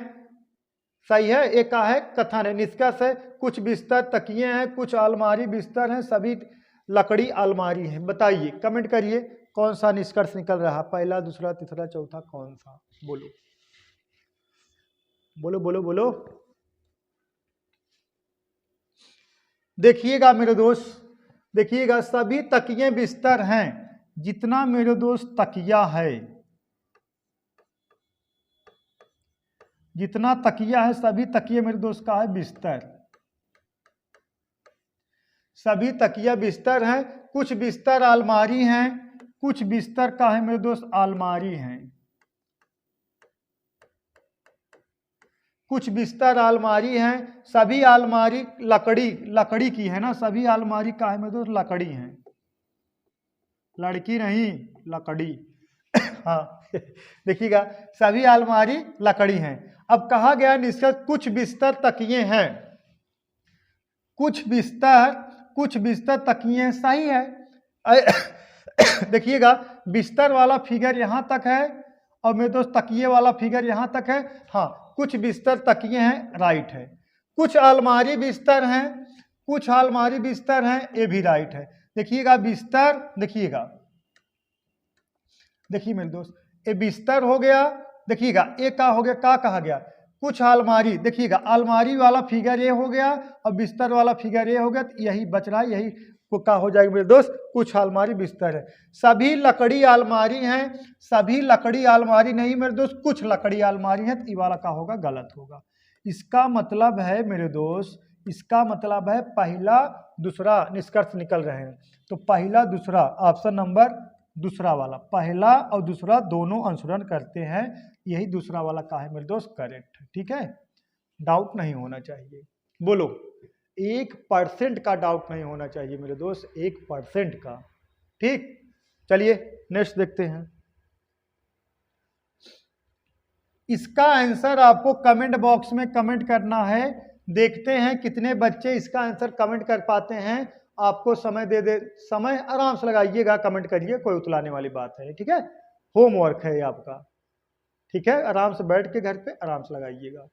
सही है। एक का है कथन है, निष्कर्ष है कुछ बिस्तर तकिए हैं, कुछ अलमारी बिस्तर हैं, सभी लकड़ी अलमारी है। बताइए, कमेंट करिए कौन सा निष्कर्ष निकल रहा, पहला दूसरा तीसरा चौथा कौन सा, बोलो बोलो बोलो बोलो। देखिएगा मेरे दोस्त, देखिएगा सभी तकिए बिस्तर हैं, जितना मेरे दोस्त तकिया है, जितना तकिया है सभी तकिए मेरे दोस्त का है बिस्तर, सभी तकिया बिस्तर हैं। कुछ बिस्तर अलमारी हैं, कुछ बिस्तर का है मेरे दोस्त अलमारी हैं, कुछ बिस्तर अलमारी हैं, सभी अलमारी लकड़ी की है ना, सभी अलमारी का है मेरे दोस्त लकड़ी हैं, लड़की नहीं लकड़ी हाँ देखिएगा सभी अलमारी लकड़ी हैं। अब कहा गया निष्कर्ष कुछ बिस्तर तकिए हैं, कुछ बिस्तर तकिए, सही है। देखिएगा बिस्तर वाला फिगर यहाँ तक है और मेरे दोस्त तकिए वाला फिगर यहाँ तक है। हाँ, कुछ बिस्तर तकिए हैं, राइट है। कुछ अलमारी बिस्तर हैं, कुछ अलमारी बिस्तर हैं, ये भी राइट है। देखिएगा बिस्तर, देखिएगा, देखिए मेरे दोस्त, ये बिस्तर हो गया। देखिएगा ये का हो गया, का कहा गया, कुछ अलमारी। देखिएगा अलमारी वाला फिगर ये हो गया और बिस्तर वाला फिगर ये हो गया, तो यही बच रहा है, यही को का हो जाएगा मेरे दोस्त, कुछ अलमारी बिस्तर है। सभी लकड़ी अलमारी हैं, सभी लकड़ी अलमारी नहीं मेरे दोस्त, कुछ लकड़ी अलमारी है, तो ये वाला का होगा, गलत होगा। इसका मतलब है मेरे दोस्त, इसका मतलब है पहला दूसरा निष्कर्ष निकल रहे हैं। तो पहला दूसरा, ऑप्शन नंबर दूसरा वाला, पहला और दूसरा दोनों अनुसरण करते हैं, यही दूसरा वाला का है मेरे दोस्त, करेक्ट। ठीक है, डाउट नहीं होना चाहिए। बोलो, 1% का डाउट नहीं होना चाहिए मेरे दोस्त, 1% का। ठीक, चलिए नेक्स्ट देखते हैं। इसका आंसर आपको कमेंट बॉक्स में कमेंट करना है। देखते हैं कितने बच्चे इसका आंसर कमेंट कर पाते हैं। आपको समय दे समय आराम से लगाइएगा, कमेंट करिए, कोई उतलाने वाली बात है। ठीक है, होमवर्क है ये आपका। ठीक है, आराम से बैठ के घर पे आराम से लगाइएगा।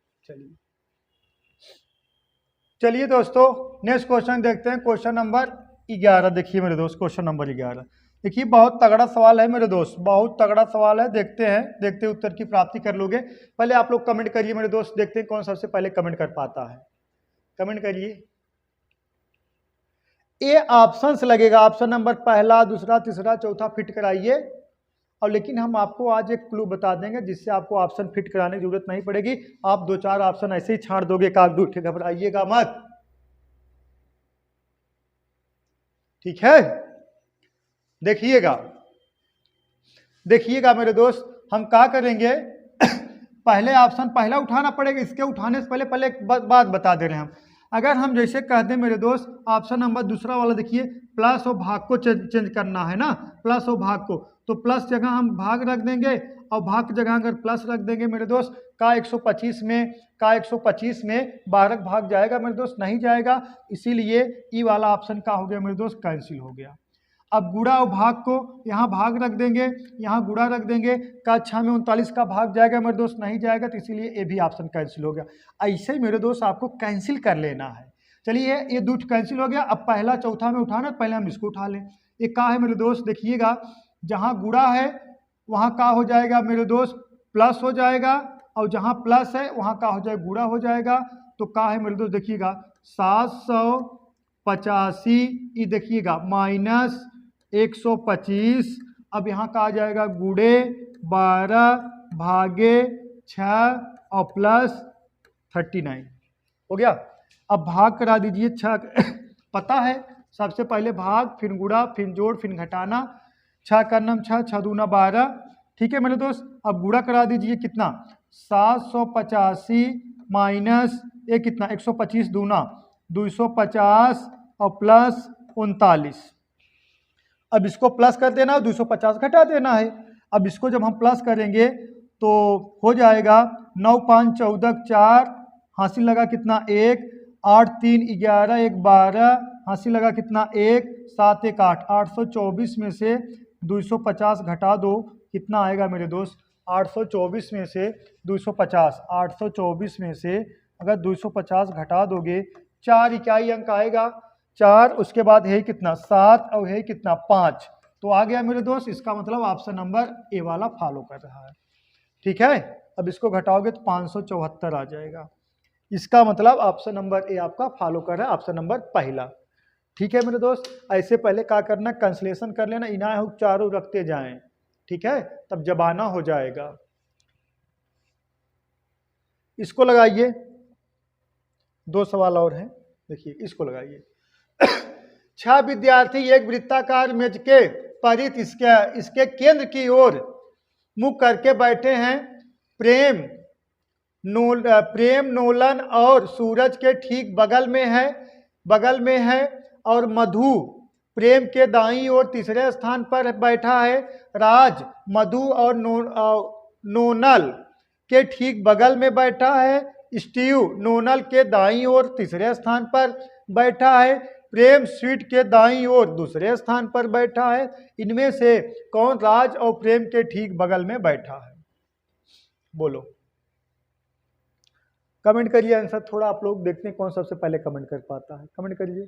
चलिए दोस्तों नेक्स्ट क्वेश्चन देखते हैं, क्वेश्चन नंबर 11। देखिए मेरे दोस्त, क्वेश्चन नंबर 11 देखिए, बहुत तगड़ा सवाल है मेरे दोस्त, बहुत तगड़ा सवाल है। देखते हैं, देखते उत्तर की प्राप्ति कर लोगे। पहले आप लोग कमेंट करिए मेरे दोस्त, देखते हैं कौन सबसे पहले कमेंट कर पाता है। कमेंट करिए। ये ऑप्शंस लगेगा, ऑप्शन नंबर पहला, दूसरा, तीसरा, चौथा फिट कराइए। और लेकिन हम आपको आज एक क्लू बता देंगे जिससे आपको ऑप्शन फिट कराने की जरूरत नहीं पड़ेगी। आप 2-4 ऑप्शन ऐसे ही छाड़ दोगे, कागज उठे, घबराइएगा मत। ठीक है, देखिएगा, देखिएगा मेरे दोस्त, हम क्या करेंगे पहले ऑप्शन पहला उठाना पड़ेगा। इसके उठाने से पहले पहले एक बात बता दे रहे हैं हम। अगर हम जैसे कह दें मेरे दोस्त, ऑप्शन नंबर दूसरा वाला देखिए, प्लस और भाग को चेंज करना है ना, प्लस और भाग को, तो प्लस जगह हम भाग रख देंगे और भाग की जगह अगर प्लस रख देंगे मेरे दोस्त, का 125 में 12 भाग जाएगा मेरे दोस्त, नहीं जाएगा। इसीलिए ई वाला ऑप्शन का हो गया मेरे दोस्त, कैंसिल हो गया। अब गुणा और भाग को यहाँ भाग रख देंगे, यहाँ गुणा रख देंगे, का 6 में 39 का भाग जाएगा मेरे दोस्त, नहीं जाएगा, तो इसीलिए ये भी ऑप्शन कैंसिल हो गया। ऐसे ही मेरे दोस्त आपको कैंसिल कर लेना है। चलिए ये दूठ कैंसिल हो गया। अब पहला चौथा में उठाना, पहले हम इसको उठा लें। ये का है मेरे दोस्त, देखिएगा, जहाँ गुणा है वहाँ का हो जाएगा मेरे दोस्त, प्लस हो जाएगा, और जहाँ प्लस है वहाँ का हो जाएगा, गुणा हो जाएगा। तो का है मेरे दोस्त, देखिएगा 785, ये देखिएगा माइनस 125। अब यहाँ का आ जाएगा गुणे 12 भागे 6 और प्लस 39 हो गया। अब भाग करा दीजिए 6 पता है, सबसे पहले भाग, फिर गुणा, फिर जोड़, फिर घटाना। 6 का नाम 6, 6 दूना 12। ठीक है मेरे दोस्त, अब गुणा करा दीजिए, कितना 785 माइनस ये कितना 125 दूना 250 और प्लस 39। अब इसको प्लस कर देना, 250 घटा देना है। अब इसको जब हम प्लस करेंगे तो हो जाएगा 9 5 14 4, हासिल लगा कितना 1, 8 3 11 1 12, हासिल लगा कितना 1, 7 1 8। 824 में से 250 घटा दो, कितना आएगा मेरे दोस्त, 824 में से 250, 824 में से अगर 250 घटा दोगे, 4 इकाई अंक आएगा, 4, उसके बाद है कितना 7 और है कितना 5, तो आ गया मेरे दोस्त। इसका मतलब ऑप्शन नंबर ए वाला फॉलो कर रहा है। ठीक है, अब इसको घटाओगे तो 574 आ जाएगा। इसका मतलब ऑप्शन नंबर ए आपका फॉलो कर रहा है, ऑप्शन नंबर पहला। ठीक है मेरे दोस्त, ऐसे पहले क्या करना, कैंसलेशन कर लेना, इना हो चारों रखते जाएं। ठीक है, तब जबाना हो जाएगा। इसको लगाइए, 2 सवाल और हैं, देखिए इसको लगाइए। 6 विद्यार्थी एक वृत्ताकार मेज के परित इसके केंद्र की ओर मुख करके बैठे हैं। प्रेम, नोलन और सूरज के ठीक बगल में है और मधु प्रेम के दाईं ओर तीसरे स्थान पर बैठा है। राज मधु और नोनल के ठीक बगल में बैठा है। स्टीव नोनल के दाईं ओर तीसरे स्थान पर बैठा है। प्रेम स्वीट के दाईं ओर दूसरे स्थान पर बैठा है। इनमें से कौन राज और प्रेम के ठीक बगल में बैठा है? बोलो, कमेंट करिए आंसर। थोड़ा आप लोग देखते हैं कौन सबसे पहले कमेंट कर पाता है, कमेंट करिए।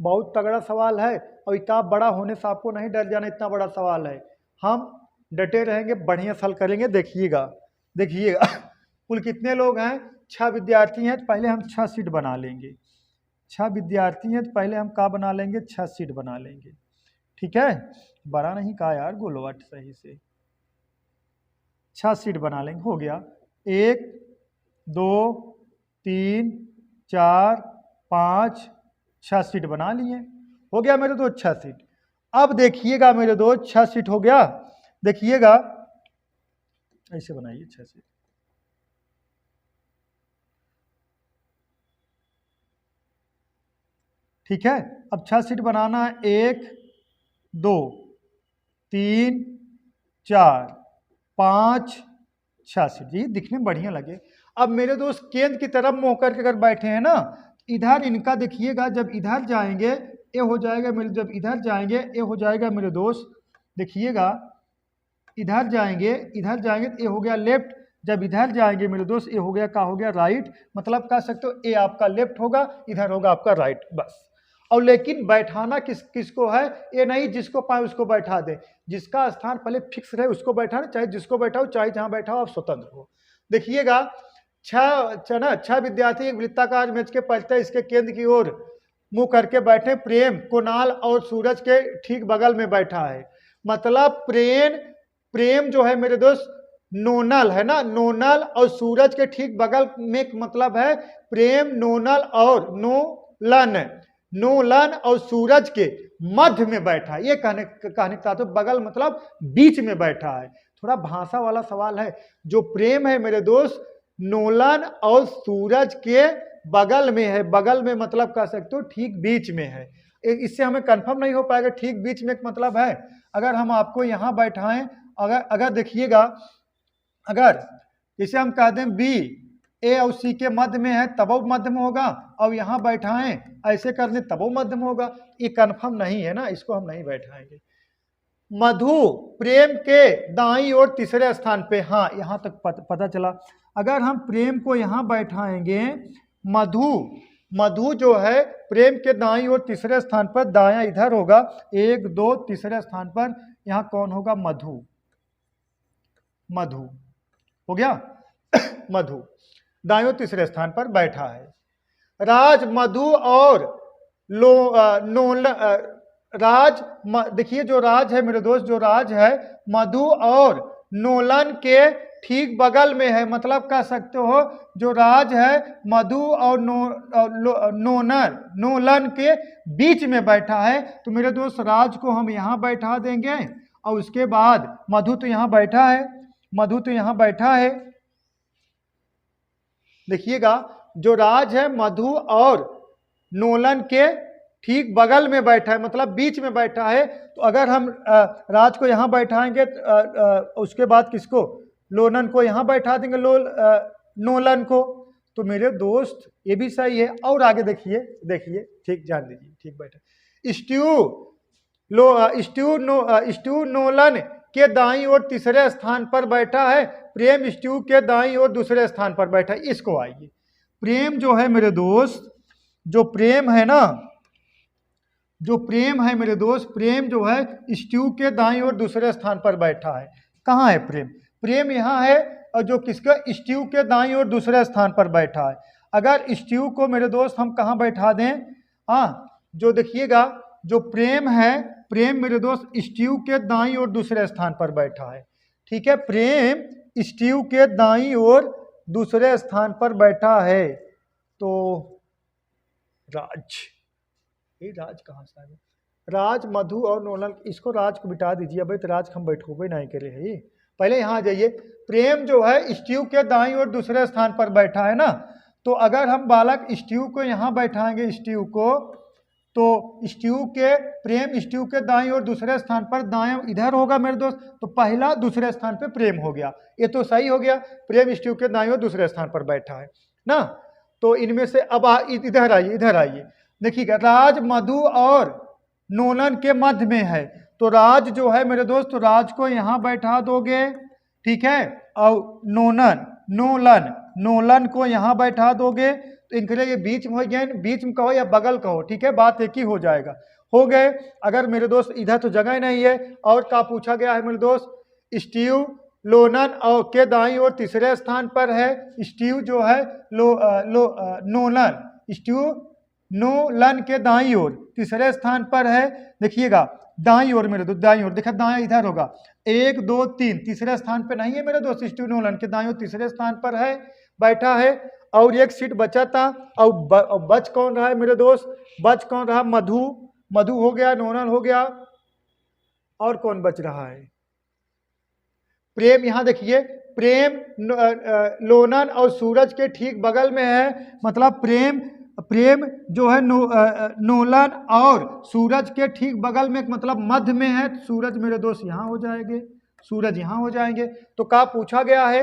बहुत तगड़ा सवाल है और इतना बड़ा होने से आपको नहीं डर जाना, इतना बड़ा सवाल है। हम डटे रहेंगे, बढ़िया हल करेंगे, देखिएगा देखिएगा। कुल कितने लोग हैं? 6 विद्यार्थी हैं, तो पहले हम 6 सीट बना लेंगे। 6 विद्यार्थी हैं तो पहले हम क्या बना लेंगे? 6 सीट बना लेंगे, ठीक है। बड़ा नहीं कहा यार, गोलवाट सही से। 6 सीट बना लेंगे, हो गया। 1 2 3 4 5 6 सीट बना लिए, हो गया मेरे दोस्त 6 सीट। अब देखिएगा मेरे दोस्त 6 सीट हो गया, देखिएगा ऐसे बनाइए 6 सीट। ठीक है, अब 6 सीट बनाना है। 1 2 3 4 5 6 सीट, ये दिखने में बढ़िया लगे। अब मेरे दोस्त केंद्र की तरफ मुंह करके अगर बैठे हैं ना, इधर इनका देखिएगा, जब इधर जाएंगे ये हो जाएगा मेरे, जब इधर जाएंगे ये हो जाएगा मेरे दोस्त, देखिएगा इधर जाएंगे तो ये हो गया लेफ्ट, जब इधर जाएंगे मेरे दोस्त ये हो गया, क्या हो गया? राइट। मतलब कह सकते हो ये आपका लेफ्ट होगा, इधर होगा आपका राइट, बस। और लेकिन बैठाना किसको है? ये नहीं जिसको पाए उसको बैठा दे, जिसका स्थान पहले फिक्स रहे उसको बैठाना, चाहे जिसको बैठाओ चाहे जहां बैठाओ, आप स्वतंत्र हो। देखिएगा 6 विद्यार्थी एक वृत्ताकार मेज के पलटे इसके केंद्र की ओर मुंह करके बैठे। प्रेम कुणाल और सूरज के ठीक बगल में बैठा है। मतलब प्रेम जो है मेरे दोस्त नोनल है ना, नोनल और सूरज के ठीक बगल में, मतलब है प्रेम नोनल और नोलन और सूरज के मध्य में बैठा है। ये कहने का तो बगल मतलब बीच में बैठा है। थोड़ा भाषा वाला सवाल है। जो प्रेम है मेरे दोस्त नोलन और सूरज के बगल में है, बगल में मतलब कह सकते हो ठीक बीच में है। इससे हमें कंफर्म नहीं हो पाएगा ठीक बीच में मतलब है। अगर हम आपको यहाँ बैठाएं, अगर देखिएगा, अगर जैसे हम कह दें बी ए और सी के मध्य में है तब वो मध्य में होगा, और यहाँ बैठाएं ऐसे कर दें तब वो मध्य में होगा, ये कंफर्म नहीं है ना, इसको हम नहीं बैठाएंगे। मधु प्रेम के दाईं ओर तीसरे स्थान पे, हाँ यहाँ तक पता चला। अगर हम प्रेम को यहाँ बैठाएंगे, मधु जो है प्रेम के दाईं ओर तीसरे स्थान पर, दायां इधर होगा 1 2, तीसरे स्थान पर यहाँ कौन होगा? मधु हो गया। मधु दाईं ओर तीसरे स्थान पर बैठा है। राज मधु और देखिए जो राज है मेरे दोस्त, जो राज है मधु और नोलन के ठीक बगल में है। मतलब कह सकते हो जो राज है मधु और नोलन के बीच में बैठा है। तो मेरे दोस्त राज को हम यहाँ बैठा देंगे, और उसके बाद मधु तो यहाँ बैठा है, देखिएगा जो राज है मधु और नोलन के ठीक बगल में बैठा है, मतलब बीच में बैठा है। तो अगर हम राज को यहाँ बैठाएंगे, उसके बाद किसको? लोलन को यहाँ बैठा देंगे, नोलन को। तो मेरे दोस्त ये भी सही है। और आगे देखिए ठीक ध्यान दीजिए, ठीक बैठा। स्टीव नोलन के दाईं ओर तीसरे स्थान पर बैठा है। प्रेम स्टीव के दाईं ओर दूसरे स्थान पर बैठा है। इसको आइए, प्रेम जो है मेरे दोस्त, जो प्रेम है मेरे दोस्त, प्रेम जो है स्टीव के दाईं ओर दूसरे स्थान पर बैठा है। कहाँ है प्रेम यहाँ है, और जो किसका? स्टीव के दाईं ओर दूसरे स्थान पर बैठा है। अगर स्टीव को मेरे दोस्त हम कहाँ बैठा दें? जो देखिएगा जो प्रेम है, प्रेम मेरे दोस्त स्टीव के दाईं ओर दूसरे स्थान पर बैठा है। ठीक है, प्रेम स्टीव के दाईं ओर दूसरे स्थान पर बैठा है। तो राज कहाँ से आ गया? राज मधु और नोलन, इसको राज को बिठा दीजिए। भाई तो राज हम बैठोगे नहीं करे है, पहले यहाँ आ जाइए। प्रेम जो है स्टीव के दाईं ओर दूसरे स्थान पर बैठा है ना, तो अगर हम बालक स्टीव को यहाँ बैठाएंगे, स्टीव को, तो प्रेम स्टीव के दाईं ओर दूसरे स्थान पर, दायां इधर होगा मेरे दोस्त, तो पहला दूसरे स्थान पे प्रेम हो गया। ये तो सही हो गया, प्रेम स्टीव के दाईं ओर दूसरे स्थान पर बैठा है ना। तो इनमें से अब इधर आइए, देखिएगा राज मधु और नोलन के मध्य में है। तो राज जो है मेरे दोस्त, तो राज को यहाँ बैठा दोगे, ठीक है, और नोनन, नोलन, नोलन को यहाँ बैठा दोगे तो इनके लिए ये बीच में हो गए, बीच में कहो या बगल कहो, ठीक है, बात एक ही हो जाएगा। हो गए। अगर मेरे दोस्त इधर तो जगह नहीं है, और क्या पूछा गया है मेरे दोस्त, स्टीव लोनन और के दाईं ओर तीसरे स्थान पर है। स्टीव जो है नोलन, स्टीव नोलन के दाईं ओर तीसरे स्थान पर है। देखिएगा दाईं ओर मेरे दोस्त, दाईं ओर देखा, दायां इधर होगा, 1 2 3 तीसरे स्थान पर नहीं है मेरे दोस्त, स्टीव नोलन के दाईं ओर तीसरे स्थान पर है, बैठा है। और एक सीट बचा था, और बच कौन रहा है मेरे दोस्त, बच कौन रहा, मधु, मधु हो गया, नोनन हो गया, और कौन बच रहा है, प्रेम। यहां देखिए प्रेम लोनन और सूरज के ठीक बगल में है, मतलब प्रेम, प्रेम जो है नोलन और सूरज के ठीक बगल में, मतलब मध्य में है। सूरज मेरे दोस्त यहाँ हो जाएंगे, सूरज यहाँ हो जाएंगे। तो क्या पूछा गया है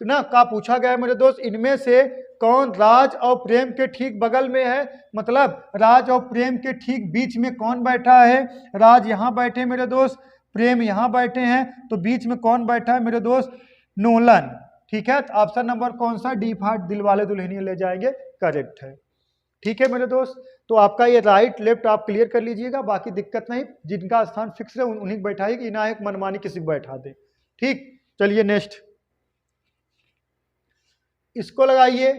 ना, क्या पूछा गया है मेरे दोस्त, इनमें से कौन राज और प्रेम के ठीक बगल में है, मतलब राज और प्रेम के ठीक बीच में कौन बैठा है। राज यहाँ बैठे मेरे दोस्त, प्रेम यहाँ बैठे हैं, तो बीच में कौन बैठा है मेरे दोस्त, नोलन। ठीक है, तो ऑप्शन नंबर कौन सा, डी फाट दिलवाले दुल्हनिया ले जाएंगे, करेक्ट है। ठीक है मेरे दोस्त, तो आपका ये राइट लेफ्ट आप क्लियर कर लीजिएगा, बाकी दिक्कत नहीं, जिनका स्थान फिक्स है उन्हीं को बैठाएगी, ना एक मनमानी किसी को बैठा दे। ठीक, चलिए नेक्स्ट इसको लगाइए।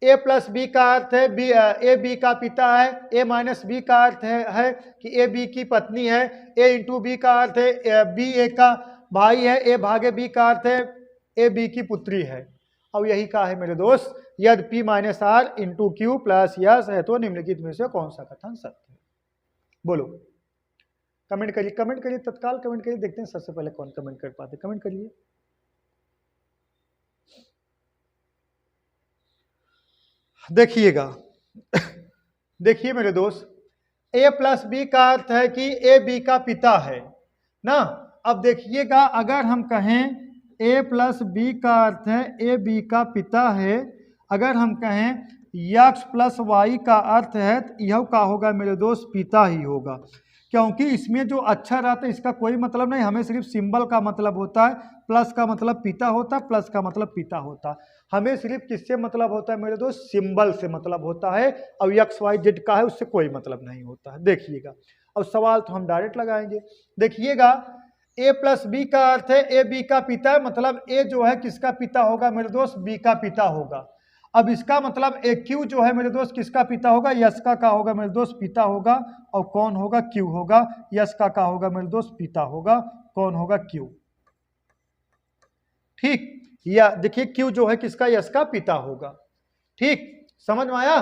a प्लस बी का अर्थ है बी, ए बी का पिता है, a माइनस बी का अर्थ है कि ए बी की पत्नी है, a इंटू बी का अर्थ है बी ए का भाई है, a भागे बी का अर्थ है ए बी की पुत्री है। अब यही कहा है मेरे दोस्त, यदि p minus r into q plus s है तो निम्नलिखित में से कौन सा कथन सत्य है। बोलो, कमेंट करिए, कमेंट करिए, तत्काल कमेंट करिए, देखते हैं सबसे पहले कौन कमेंट कर पाते, कमेंट करिए। देखिएगा देखिए मेरे दोस्त, a प्लस बी का अर्थ है कि ए बी का पिता है ना। अब देखिएगा अगर हम कहें a प्लस बी का अर्थ है ए बी का पिता है, अगर हम कहें x प्लस वाई का अर्थ है तो यह क्या होगा मेरे दोस्त, पिता ही होगा, क्योंकि इसमें जो अच्छा रहता है इसका कोई मतलब नहीं, हमें सिर्फ सिंबल का मतलब होता है, प्लस का मतलब पिता होता है, प्लस का मतलब पिता होता है, हमें सिर्फ किससे मतलब होता है मेरे दोस्त, सिंबल से मतलब होता है, और एक्स वाई जेड का है उससे कोई मतलब नहीं होता है। देखिएगा अब सवाल तो हम डायरेक्ट लगाएंगे। देखिएगा a प्लस बी का अर्थ है ए बी का पिता है, मतलब a जो है किसका पिता होगा मेरे दोस्त, b का पिता होगा। अब इसका मतलब ए क्यू जो है मेरे दोस्त किसका पिता होगा, यस का होगा मेरे दोस्त, पिता होगा, और कौन होगा, क्यू होगा। यस का होगा मेरे दोस्त, पिता होगा, कौन होगा, क्यू। ठीक, या देखिए क्यू जो है किसका, यस का पिता होगा। ठीक, समझ में आया।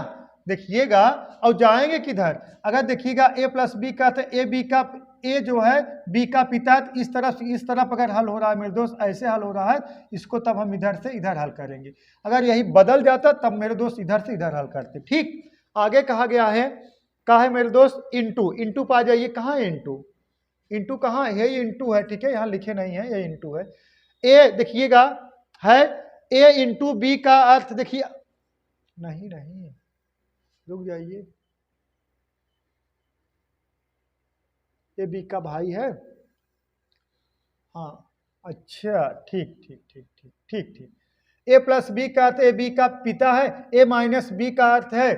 देखिएगा और जाएंगे किधर, अगर देखिएगा a प्लस बी का तो ए बी का, ए जो है बी का पिता है, तो इस तरफ अगर हल हो रहा है मेरे दोस्त, ऐसे हल हो रहा है, इसको तब हम इधर से इधर हल करेंगे। अगर यही बदल जाता तब मेरे दोस्त इधर से इधर हल करते। ठीक, आगे कहा गया है, कहा है मेरे दोस्त इंटू, इंटू पा जाइए, कहाँ है इंटू, इंटू कहाँ है, ये इंटू है, ठीक है, यहाँ लिखे नहीं है, ये इंटू है। ए देखिएगा है a इंटू बी का अर्थ, देखिए नहीं नहीं रुक जाइए, ए बी का भाई है, हाँ अच्छा ठीक ठीक ठीक ठीक ठीक ठीक। ए प्लस बी का अर्थ ए बी का पिता है, ए माइनस बी का अर्थ है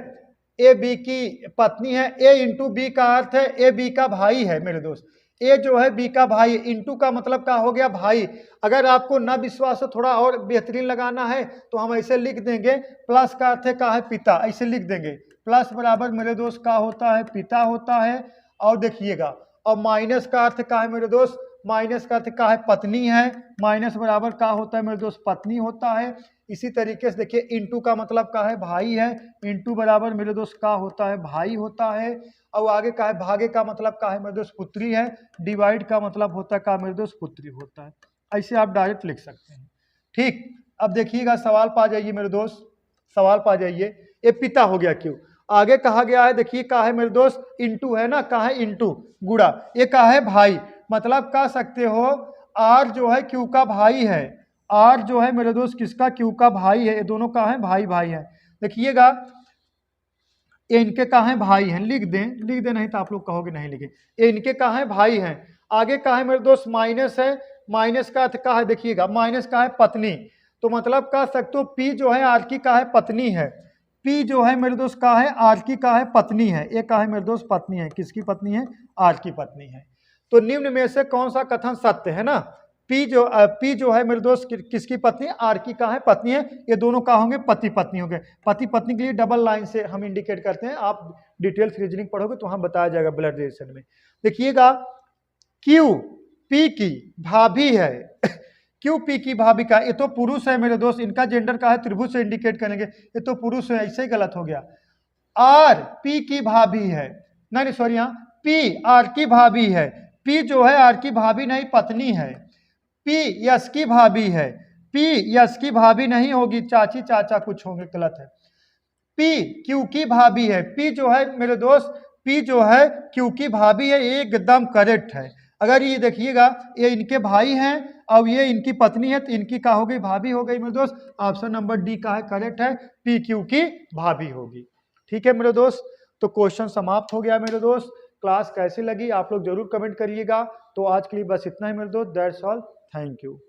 ए बी की पत्नी है, ए इंटू बी का अर्थ है ए बी का भाई है मेरे दोस्त। ए जो है बी का भाई, इंटू का मतलब क्या हो गया, भाई। अगर आपको ना विश्वास हो, थोड़ा और बेहतरीन लगाना है तो हम ऐसे लिख देंगे, प्लस का अर्थ है क्या है, पिता, ऐसे लिख देंगे, प्लस बराबर मेरे दोस्त का होता है, पिता होता है। और देखिएगा, और माइनस का अर्थ क्या है मेरे दोस्त, माइनस का अर्थ क्या है, पत्नी है, माइनस बराबर क्या होता है मेरे दोस्त, पत्नी होता है। इसी तरीके से देखिए इंटू का मतलब क्या है, भाई है, इंटू बराबर मेरे दोस्त का होता है, भाई होता है। और आगे का है भागे का मतलब क्या है मेरे दोस्त, पुत्री है, डिवाइड का मतलब होता है क्या मेरे दोस्त, पुत्री होता है। ऐसे आप डायरेक्ट लिख सकते हैं। ठीक, अब देखिएगा सवाल पा जाइए मेरे दोस्त, सवाल पा जाइए, ये पिता हो गया क्यों। आगे कहा गया है, देखिए कहा है मेरे दोस्त, इंटू है ना, कहा है इंटू गुड़ा, ये कहा है भाई, मतलब कह सकते हो आर जो है क्यू का भाई है, आर जो है मेरे दोस्त किसका, क्यू का भाई है, ये दोनों कहा है भाई भाई है। देखिएगा ये इनके कहा है भाई हैं, लिख दें नहीं तो आप लोग कहोगे नहीं लिखे, ये इनके कहा है भाई हैं। आगे कहा है मेरे दोस्त माइनस है, माइनस का अर्थ क्या है, देखिएगा माइनस का है पत्नी, तो मतलब कह सकते हो पी जो है आर की का है पत्नी है, पी जो है मेरे दोस्त का है आर की का है पत्नी है, ये का है मेरे दोस्त पत्नी है, किसकी पत्नी है, आर की पत्नी है। तो निम्न में से कौन सा कथन सत्य है ना, पी जो है मेरे दोस्त किसकी पत्नी, आर की का है पत्नी है, ये दोनों का होंगे पति पत्नी होंगे। पति पत्नी के लिए डबल लाइन से हम इंडिकेट करते हैं, आप डिटेल्स रीजनिंग पढ़ोगे तो वहां बताया जाएगा ब्लड रिलेशन में। देखिएगा क्यू पी की भाभी है क्यू पी की भाभी का, ये तो पुरुष है मेरे दोस्त, इनका जेंडर का है त्रिभुज से इंडिकेट करेंगे, ये तो पुरुष है, ऐसे ही गलत हो गया। आर पी की भाभी है, नहीं सॉरी, यहाँ पी आर की भाभी है, पी जो है आर की भाभी नहीं पत्नी है, पी यश की भाभी है, पी यश की भाभी नहीं होगी, चाची चाचा कुछ होंगे, गलत है। पी क्यू की भाभी है, पी जो है मेरे दोस्त, पी जो है क्यू की भाभी है, एकदम करेक्ट है। अगर ये देखिएगा ये इनके भाई हैं अब ये इनकी पत्नी है तो इनकी क्या हो गई, भाभी हो गई मेरे दोस्त, ऑप्शन नंबर डी का है करेक्ट है, पी क्यू की भाभी होगी। ठीक है मेरे दोस्त, तो क्वेश्चन समाप्त हो गया मेरे दोस्त। क्लास कैसी लगी आप लोग जरूर कमेंट करिएगा। तो आज के लिए बस इतना ही मेरे दोस्त, दैट्स ऑल, थैंक यू।